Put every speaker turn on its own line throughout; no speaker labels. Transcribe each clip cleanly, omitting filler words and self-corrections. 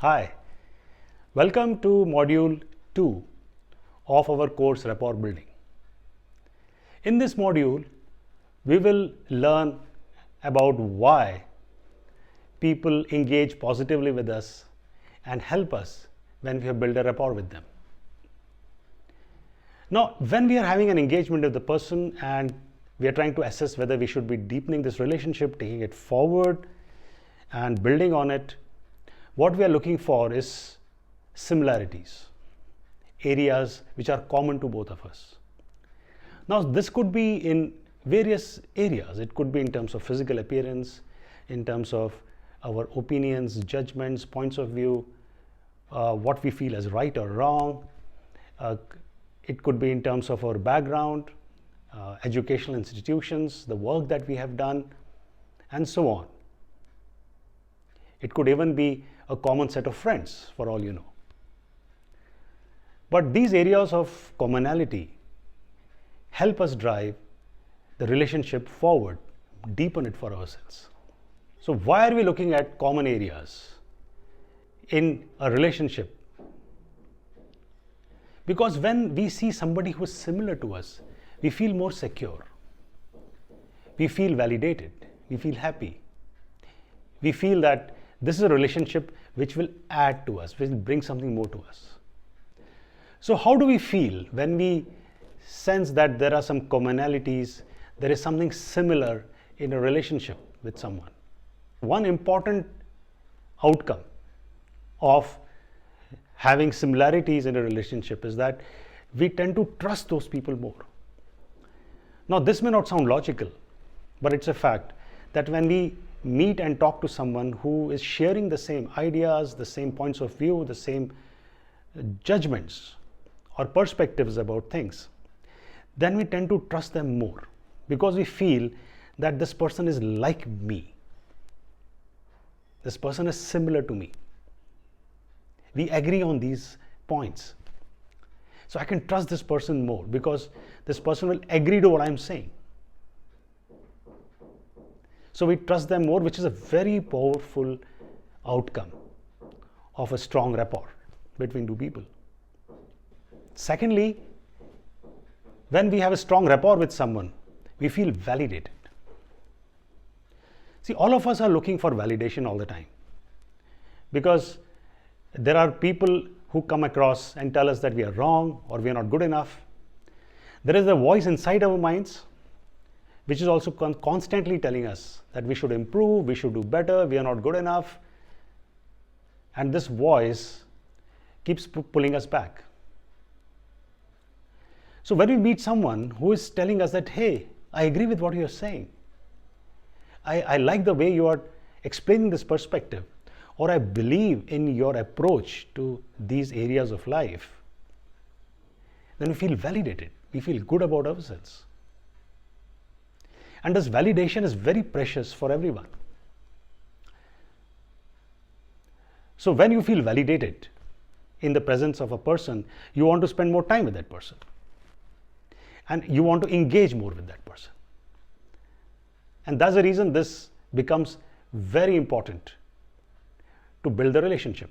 Hi, welcome to module 2 of our course Rapport Building. In this module, we will learn about why people engage positively with us and help us when we have built a rapport with them. Now, when we are having an engagement with the person and we are trying to assess whether we should be deepening this relationship, taking it forward and building on it, what we are looking for is similarities, areas which are common to both of us. Now, this could be in various areas. It could be in terms of physical appearance, in terms of our opinions, judgments, points of view, what we feel as right or wrong. It could be in terms of our background, educational institutions, the work that we have done, and so on. It could even be a common set of friends, for all you know. But these areas of commonality help us drive the relationship forward, deepen it for ourselves. So why are we looking at common areas in a relationship? Because when we see somebody who is similar to us, we feel more secure. We feel validated. We feel happy. We feel that this is a relationship which will add to us, which will bring something more to us. So how do we feel when we sense that there are some commonalities, there is something similar in a relationship with someone? One important outcome of having similarities in a relationship is that we tend to trust those people more. Now, this may not sound logical, but it's a fact that when we meet and talk to someone who is sharing the same ideas, the same points of view, the same judgments or perspectives about things, then we tend to trust them more because we feel that this person is like me. This person is similar to me. We agree on these points. So I can trust this person more because this person will agree to what I'm saying. So we trust them more, which is a very powerful outcome of a strong rapport between two people. Secondly, when we have a strong rapport with someone, we feel validated. See, all of us are looking for validation all the time because there are people who come across and tell us that we are wrong or we are not good enough. There is a voice inside our minds which is also constantly telling us that we should improve, we should do better, we are not good enough. And this voice keeps pulling us back. So when we meet someone who is telling us that, hey, I agree with what you're saying, I like the way you are explaining this perspective, or I believe in your approach to these areas of life, then we feel validated, we feel good about ourselves. And this validation is very precious for everyone. So when you feel validated in the presence of a person, you want to spend more time with that person. And you want to engage more with that person. And that's the reason this becomes very important to build the relationship.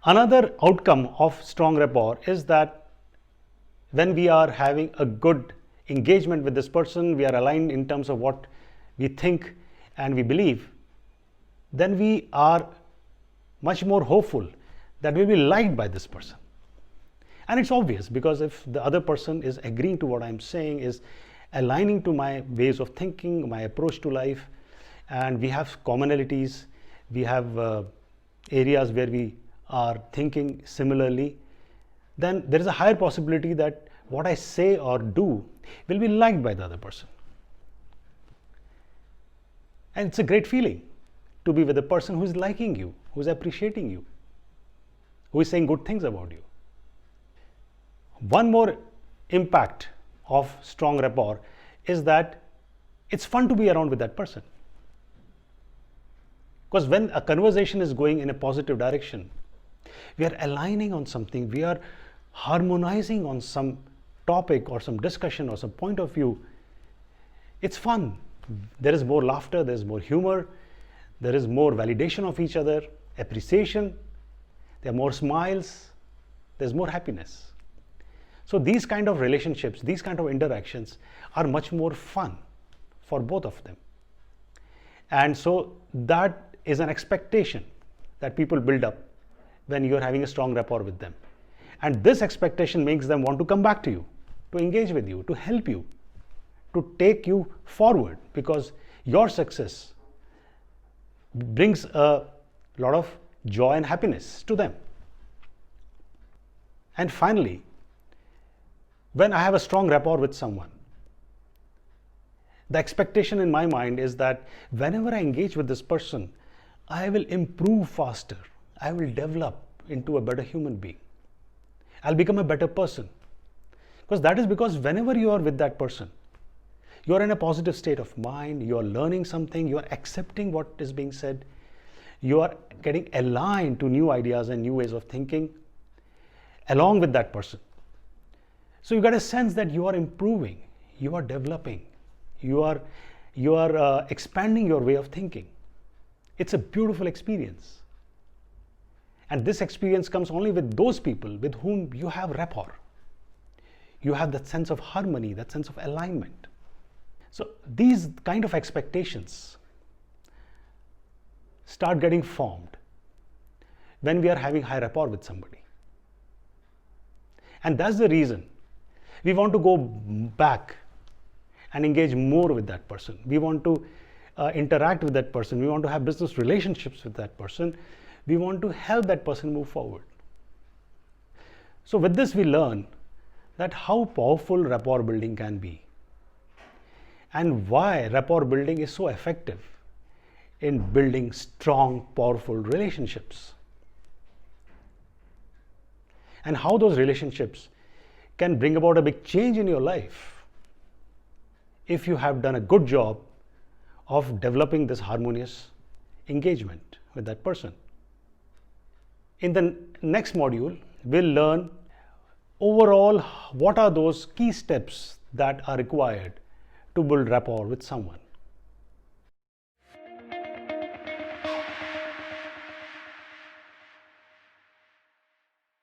Another outcome of strong rapport is that when we are having a good engagement with this person, we are aligned in terms of what we think and we believe, then we are much more hopeful that we'll be liked by this person. And it's obvious because if the other person is agreeing to what I'm saying, is aligning to my ways of thinking, my approach to life, and we have commonalities, we have areas where we are thinking similarly, then there is a higher possibility that what I say or do will be liked by the other person. And it's a great feeling to be with a person who is liking you, who is appreciating you, who is saying good things about you. One more impact of strong rapport is that it's fun to be around with that person. Because when a conversation is going in a positive direction, we are aligning on something, we are harmonizing on some topic or some discussion or some point of view, it's fun. There is more laughter, there is more humor, there is more validation of each other, appreciation, there are more smiles, there's more happiness. So these kind of relationships, these kind of interactions are much more fun for both of them. And so that is an expectation that people build up when you're having a strong rapport with them. And this expectation makes them want to come back to you, to engage with you, to help you, to take you forward, because your success brings a lot of joy and happiness to them. And finally, when I have a strong rapport with someone, the expectation in my mind is that whenever I engage with this person, I will improve faster. I will develop into a better human being. I'll become a better person. Because whenever you are with that person, you are in a positive state of mind, you are learning something, you are accepting what is being said, you are getting aligned to new ideas and new ways of thinking along with that person. So you get a sense that you are improving, you are developing, you are expanding your way of thinking. It's a beautiful experience. And this experience comes only with those people with whom you have rapport. You have that sense of harmony, that sense of alignment. So these kind of expectations start getting formed when we are having high rapport with somebody. And that's the reason we want to go back and engage more with that person. We want to interact with that person. We want to have business relationships with that person. We want to help that person move forward. So with this, we learn that how powerful rapport building can be, and why rapport building is so effective in building strong, powerful relationships, and how those relationships can bring about a big change in your life if you have done a good job of developing this harmonious engagement with that person. In the next module, we'll learn overall what are those key steps that are required to build rapport with someone.